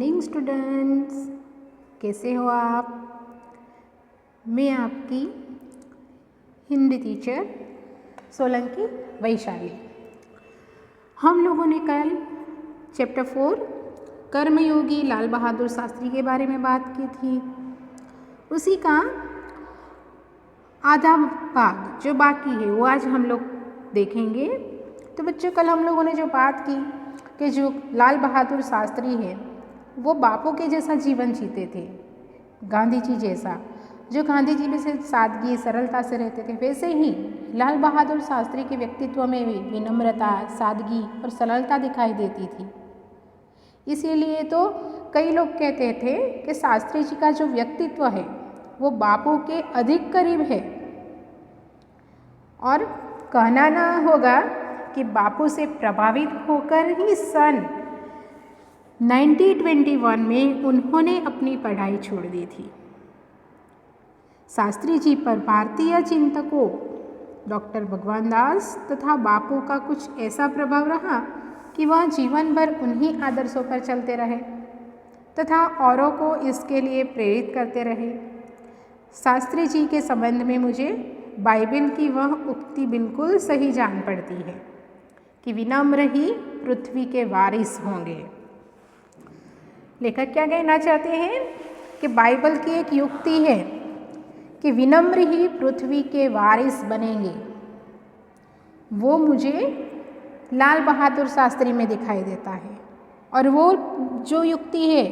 Morning students, कैसे हो आप। मैं आपकी हिंदी टीचर सोलंकी वैशाली। हम लोगों ने कल चैप्टर 4 कर्मयोगी लाल बहादुर शास्त्री के बारे में बात की थी। उसी का आधा भाग जो बाकी है वो आज हम लोग देखेंगे। तो बच्चों, कल हम लोगों ने जो बात की कि जो लाल बहादुर शास्त्री है वो बापू के जैसा जीवन जीते थे, गांधी जी जैसा। जो गांधी जी में से सादगी सरलता से रहते थे, वैसे ही लाल बहादुर शास्त्री के व्यक्तित्व में भी विनम्रता, सादगी और सरलता दिखाई देती थी। इसीलिए तो कई लोग कहते थे कि शास्त्री जी का जो व्यक्तित्व है वो बापू के अधिक करीब है। और कहना ना होगा कि बापू से प्रभावित होकर ही सन 1921 में उन्होंने अपनी पढ़ाई छोड़ दी थी। शास्त्री जी पर भारतीय चिंतकों डॉक्टर भगवान दास तथा बापू का कुछ ऐसा प्रभाव रहा कि वह जीवन भर उन्हीं आदर्शों पर चलते रहे तथा औरों को इसके लिए प्रेरित करते रहे। शास्त्री जी के संबंध में मुझे बाइबल की वह उक्ति बिल्कुल सही जान पड़ती है कि विनम्र ही पृथ्वी के वारिस होंगे। लेखक क्या कहना चाहते हैं कि बाइबल की एक युक्ति है कि विनम्र ही पृथ्वी के वारिस बनेंगे। वो मुझे लाल बहादुर शास्त्री में दिखाई देता है और वो जो युक्ति है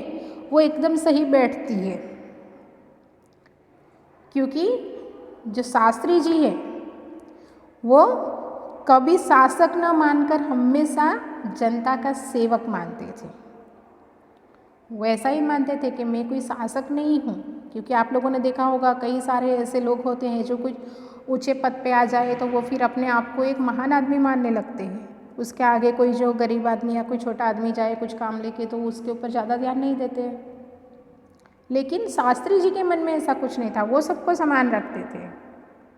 वो एकदम सही बैठती है, क्योंकि जो शास्त्री जी है वो कभी शासक न मानकर हमेशा जनता का सेवक मानते थे। वो ऐसा ही मानते थे कि मैं कोई शासक नहीं हूँ, क्योंकि आप लोगों ने देखा होगा कई सारे ऐसे लोग होते हैं जो कुछ ऊंचे पद पे आ जाए तो वो फिर अपने आप को एक महान आदमी मानने लगते हैं। उसके आगे कोई जो गरीब आदमी या कोई छोटा आदमी जाए कुछ काम लेके तो उसके ऊपर ज़्यादा ध्यान नहीं देते। लेकिन शास्त्री जी के मन में ऐसा कुछ नहीं था। वो सबको समान रखते थे।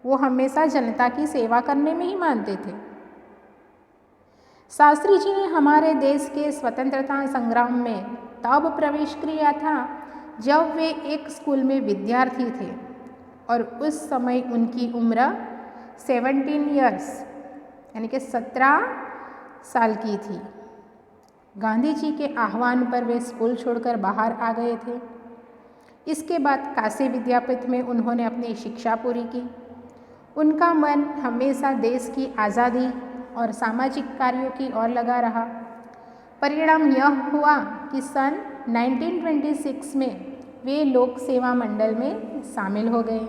वो हमेशा जनता की सेवा करने में ही मानते थे। शास्त्री जी ने हमारे देश के स्वतंत्रता संग्राम में तब प्रवेश किया था जब वे एक स्कूल में विद्यार्थी थे और उस समय उनकी उम्र 17 ईयर्स यानी कि 17 साल की थी। गांधी जी के आह्वान पर वे स्कूल छोड़कर बाहर आ गए थे। इसके बाद काशी विद्यापीठ में उन्होंने अपनी शिक्षा पूरी की। उनका मन हमेशा देश की आज़ादी और सामाजिक कार्यों की ओर लगा रहा। परिणाम यह हुआ कि सन 1926 में वे लोक सेवा मंडल में शामिल हो गए,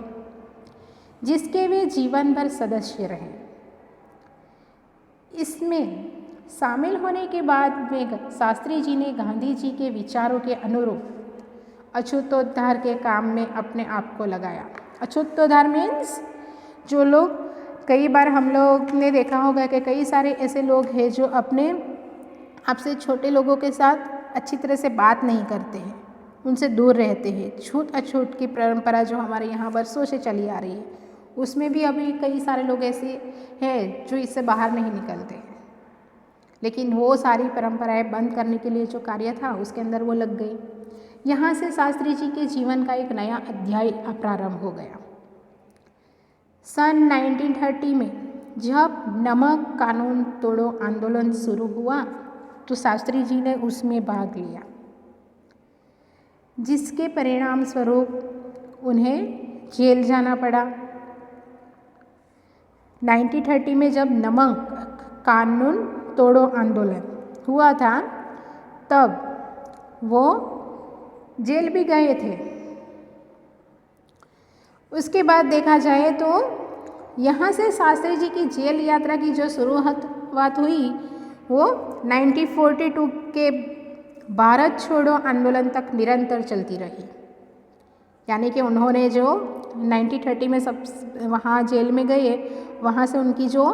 जिसके वे जीवन भर सदस्य रहे। इसमें शामिल होने के बाद वे शास्त्री जी ने गांधी जी के विचारों के अनुरूप अछूतोद्धार के काम में अपने आप को लगाया। अछूतोद्धार मीन्स जो लोग, कई बार हम लोग ने देखा होगा कि कई सारे ऐसे लोग हैं जो अपने आपसे छोटे लोगों के साथ अच्छी तरह से बात नहीं करते हैं, उनसे दूर रहते हैं। छूत अछूत की परंपरा जो हमारे यहाँ वर्षों से चली आ रही है, उसमें भी अभी कई सारे लोग ऐसे हैं जो इससे बाहर नहीं निकलते। लेकिन वो सारी परंपराएं बंद करने के लिए जो कार्य था उसके अंदर वो लग गई। यहाँ से शास्त्री जी के जीवन का एक नया अध्याय प्रारंभ हो गया। सन 1930 में जब नमक कानून तोड़ो आंदोलन शुरू हुआ तो शास्त्री जी ने उसमें भाग लिया, जिसके परिणाम स्वरूप उन्हें जेल जाना पड़ा। 1930 में जब नमक कानून तोड़ो आंदोलन हुआ था तब वो जेल भी गए थे। उसके बाद देखा जाए तो यहाँ से शास्त्री जी की जेल यात्रा की जो शुरुआत हुई वो 1942 के भारत छोड़ो आंदोलन तक निरंतर चलती रही। यानी कि उन्होंने जो 1930 में सब वहाँ जेल में गए, वहाँ से उनकी जो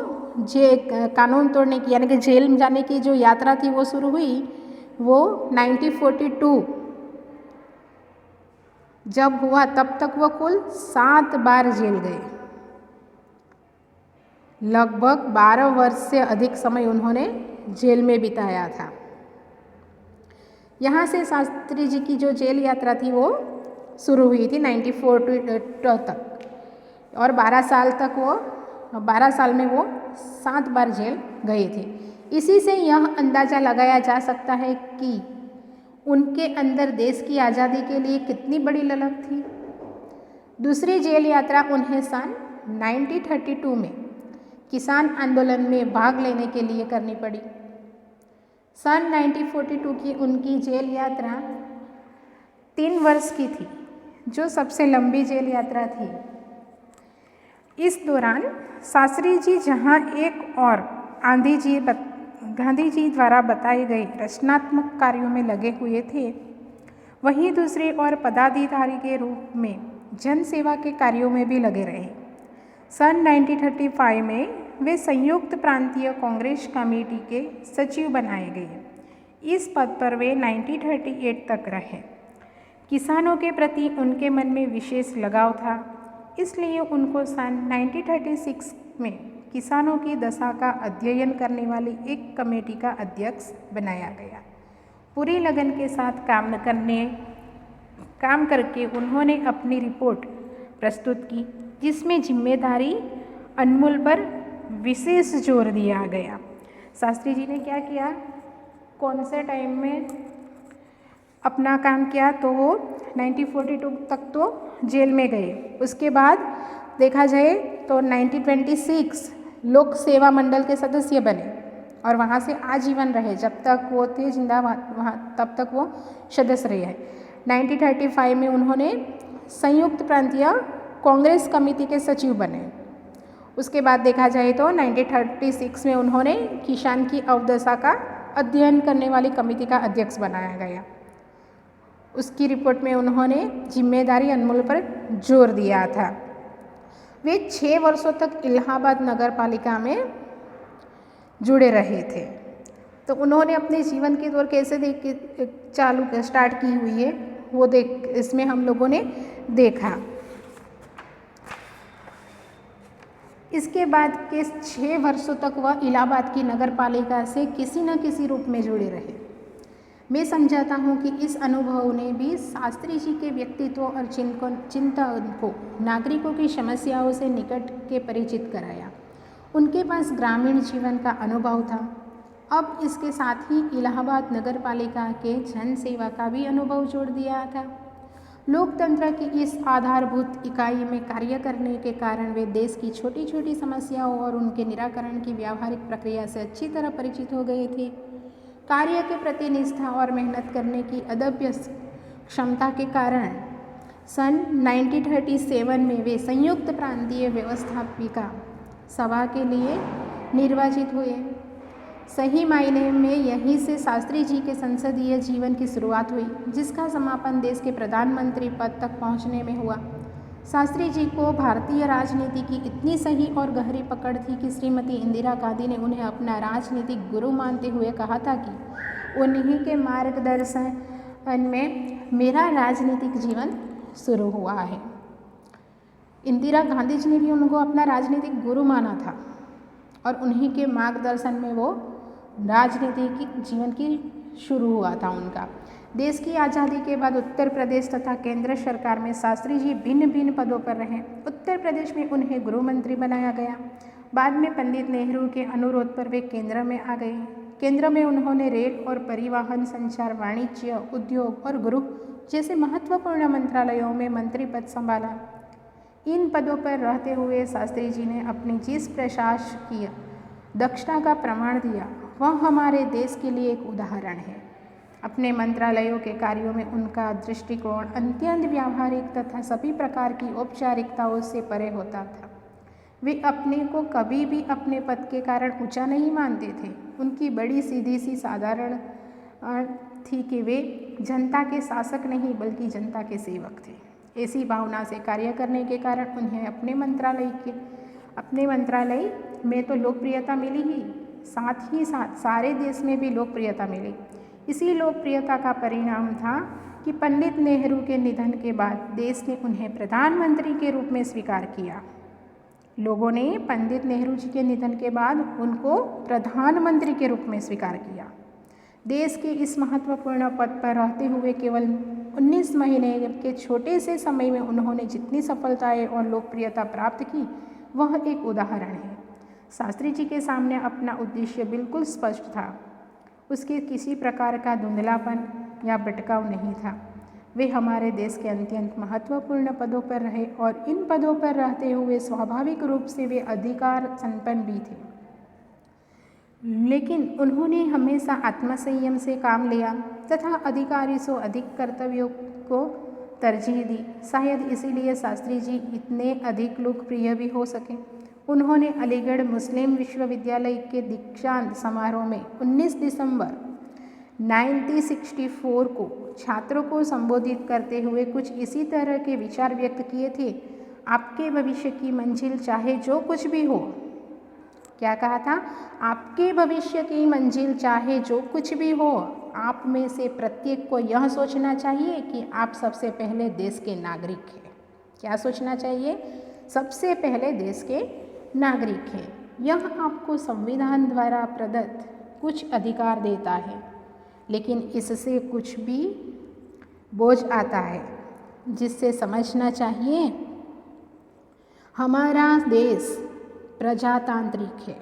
कानून तोड़ने की यानी कि जेल में जाने की जो यात्रा थी वो शुरू हुई। वो 1942 जब हुआ तब तक वो कुल 7 बार जेल गए। लगभग 12 वर्ष से अधिक समय उन्होंने जेल में बिताया था। यहाँ से शास्त्री जी की जो जेल यात्रा थी वो शुरू हुई थी 94 तक, और 12 साल तक वो 12 साल में वो 7 बार जेल गए थे। इसी से यह अंदाज़ा लगाया जा सकता है कि उनके अंदर देश की आज़ादी के लिए कितनी बड़ी ललक थी। दूसरी जेल यात्रा उन्हें सन 1932 में किसान आंदोलन में भाग लेने के लिए करनी पड़ी। सन 1942 की उनकी जेल यात्रा 3 वर्ष की थी, जो सबसे लंबी जेल यात्रा थी। इस दौरान शास्त्री जी जहां एक और गांधी जी द्वारा बताए गए रचनात्मक कार्यों में लगे हुए थे, वहीं दूसरी ओर पदाधिकारी के रूप में जन सेवा के कार्यों में भी लगे रहे। सन 1935 में वे संयुक्त प्रांतीय कांग्रेस कमेटी के सचिव बनाए गए। इस पद पर वे 1938 तक रहे। किसानों के प्रति उनके मन में विशेष लगाव था, इसलिए उनको सन 1936 में किसानों की दशा का अध्ययन करने वाली एक कमेटी का अध्यक्ष बनाया गया। पूरी लगन के साथ काम करके उन्होंने अपनी रिपोर्ट प्रस्तुत की, जिसमें जिम्मेदारी अनमोल पर विशेष जोर दिया गया। शास्त्री जी ने क्या किया, कौन से टाइम में अपना काम किया, तो वो 1942 तक तो जेल में गए। उसके बाद देखा जाए तो 1926 लोक सेवा मंडल के सदस्य बने और वहाँ से आजीवन रहे, जब तक वो थे जिंदा वहाँ तब तक वो सदस्य रहे। 1935 में उन्होंने संयुक्त प्रांतीय कांग्रेस कमेटी के सचिव बने। उसके बाद देखा जाए तो 1936 में उन्होंने किसान की अवदशा का अध्ययन करने वाली कमेटी का अध्यक्ष बनाया गया। उसकी रिपोर्ट में उन्होंने जिम्मेदारी अनमोल पर जोर दिया था। वे 6 वर्षों तक इलाहाबाद नगर पालिका में जुड़े रहे थे। तो उन्होंने अपने जीवन के दौर कैसे स्टार्ट की हुई है वो इसमें हम लोगों ने देखा। इसके बाद के 6 वर्षों तक वह इलाहाबाद की नगर पालिका से किसी न किसी रूप में जुड़े रहे। मैं समझाता हूँ कि इस अनुभव ने भी शास्त्री जी के व्यक्तित्व और चिंतन को नागरिकों की समस्याओं से निकट के परिचित कराया। उनके पास ग्रामीण जीवन का अनुभव था। अब इसके साथ ही इलाहाबाद नगर पालिका के जन सेवा का भी अनुभव जोड़ दिया था। लोकतंत्र की इस आधारभूत इकाई में कार्य करने के कारण वे देश की छोटी छोटी समस्याओं और उनके निराकरण की व्यावहारिक प्रक्रिया से अच्छी तरह परिचित हो गए थे। कार्य के प्रति निष्ठा और मेहनत करने की अदम्य क्षमता के कारण सन 1937 में वे संयुक्त प्रांतीय व्यवस्थापिका सभा के लिए निर्वाचित हुए। सही मायने में यहीं से शास्त्री जी के संसदीय जीवन की शुरुआत हुई, जिसका समापन देश के प्रधानमंत्री पद तक पहुंचने में हुआ। शास्त्री जी को भारतीय राजनीति की इतनी सही और गहरी पकड़ थी कि श्रीमती इंदिरा गांधी ने उन्हें अपना राजनीतिक गुरु मानते हुए कहा था कि उन्हीं के मार्गदर्शन में मेरा राजनीतिक जीवन शुरू हुआ है। इंदिरा गांधी जी ने भी उनको अपना राजनीतिक गुरु माना था और उन्हीं के मार्गदर्शन में वो राजनीतिक जीवन की शुरू हुआ था उनका। देश की आज़ादी के बाद उत्तर प्रदेश तथा केंद्र सरकार में शास्त्री जी भिन्न भिन्न पदों पर रहे। उत्तर प्रदेश में उन्हें गृह मंत्री बनाया गया। बाद में पंडित नेहरू के अनुरोध पर वे केंद्र में आ गए। केंद्र में उन्होंने रेल और परिवहन, संचार, वाणिज्य, उद्योग और गृह जैसे महत्वपूर्ण मंत्रालयों में मंत्री पद संभाला। इन पदों पर रहते हुए शास्त्री जी ने अपनी जिस प्रशासकीय दक्षता का प्रमाण दिया, वह हमारे देश के लिए एक उदाहरण है। अपने मंत्रालयों के कार्यों में उनका दृष्टिकोण अत्यंत व्यावहारिक तथा सभी प्रकार की औपचारिकताओं से परे होता था। वे अपने को कभी भी अपने पद के कारण ऊंचा नहीं मानते थे। उनकी बड़ी सीधी सी साधारण थी कि वे जनता के शासक नहीं बल्कि जनता के सेवक थे। ऐसी भावना से कार्य करने के कारण उन्हें अपने मंत्रालय में तो लोकप्रियता मिली ही, साथ ही साथ सारे देश में भी लोकप्रियता मिली। इसी लोकप्रियता का परिणाम था कि पंडित नेहरू के निधन के बाद देश ने उन्हें प्रधानमंत्री के रूप में स्वीकार किया। लोगों ने पंडित नेहरू जी के निधन के बाद उनको प्रधानमंत्री के रूप में स्वीकार किया। देश के इस महत्वपूर्ण पद पर रहते हुए केवल 19 महीने के छोटे से समय में उन्होंने जितनी सफलताएं और लोकप्रियता प्राप्त की, वह एक उदाहरण है। शास्त्री जी के सामने अपना उद्देश्य बिल्कुल स्पष्ट था। उसके किसी प्रकार का धुंधलापन या भटकाव नहीं था। वे हमारे देश के अत्यंत महत्वपूर्ण पदों पर रहे और इन पदों पर रहते हुए स्वाभाविक रूप से वे अधिकार संपन्न भी थे। लेकिन उन्होंने हमेशा आत्मसंयम से काम लिया तथा अधिकारी से अधिक कर्तव्यों को तरजीह दी। शायद इसीलिए शास्त्री जी इतने अधिक लोकप्रिय भी हो सके। उन्होंने अलीगढ़ मुस्लिम विश्वविद्यालय के दीक्षांत समारोह में 19 दिसंबर 1964 को छात्रों को संबोधित करते हुए कुछ इसी तरह के विचार व्यक्त किए थे। आपके भविष्य की मंजिल चाहे जो कुछ भी हो, क्या कहा था? आपके भविष्य की मंजिल चाहे जो कुछ भी हो, आप में से प्रत्येक को यह सोचना चाहिए कि आप सबसे पहले देश के नागरिक हैं। क्या सोचना चाहिए? सबसे पहले देश के नागरिक हैं। यह आपको संविधान द्वारा प्रदत्त कुछ अधिकार देता है, लेकिन इससे कुछ भी बोझ आता है, जिससे समझना चाहिए हमारा देश प्रजातांत्रिक है,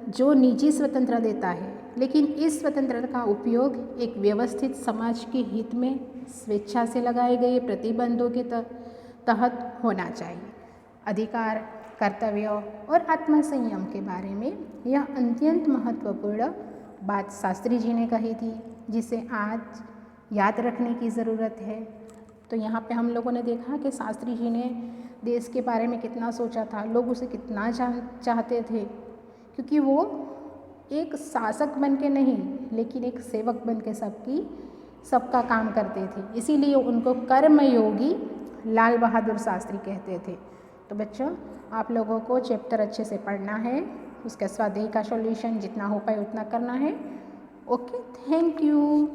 जो निजी स्वतंत्रता देता है, लेकिन इस स्वतंत्रता का उपयोग एक व्यवस्थित समाज के हित में स्वेच्छा से लगाए गए प्रतिबंधों के तहत होना चाहिए। अधिकार, कर्तव्यों और आत्मसंयम के बारे में यह अत्यंत महत्वपूर्ण बात शास्त्री जी ने कही थी, जिसे आज याद रखने की ज़रूरत है। तो यहाँ पे हम लोगों ने देखा कि शास्त्री जी ने देश के बारे में कितना सोचा था, लोग उसे कितना चाहते थे, क्योंकि वो एक शासक बन के नहीं, लेकिन एक सेवक बन के सबका काम करते थे। इसीलिए उनको कर्मयोगी लाल बहादुर शास्त्री कहते थे। तो बच्चों, आप लोगों को चैप्टर अच्छे से पढ़ना है, उसके स्वाध्याय का सॉल्यूशन जितना हो पाए उतना करना है। Okay, thank you.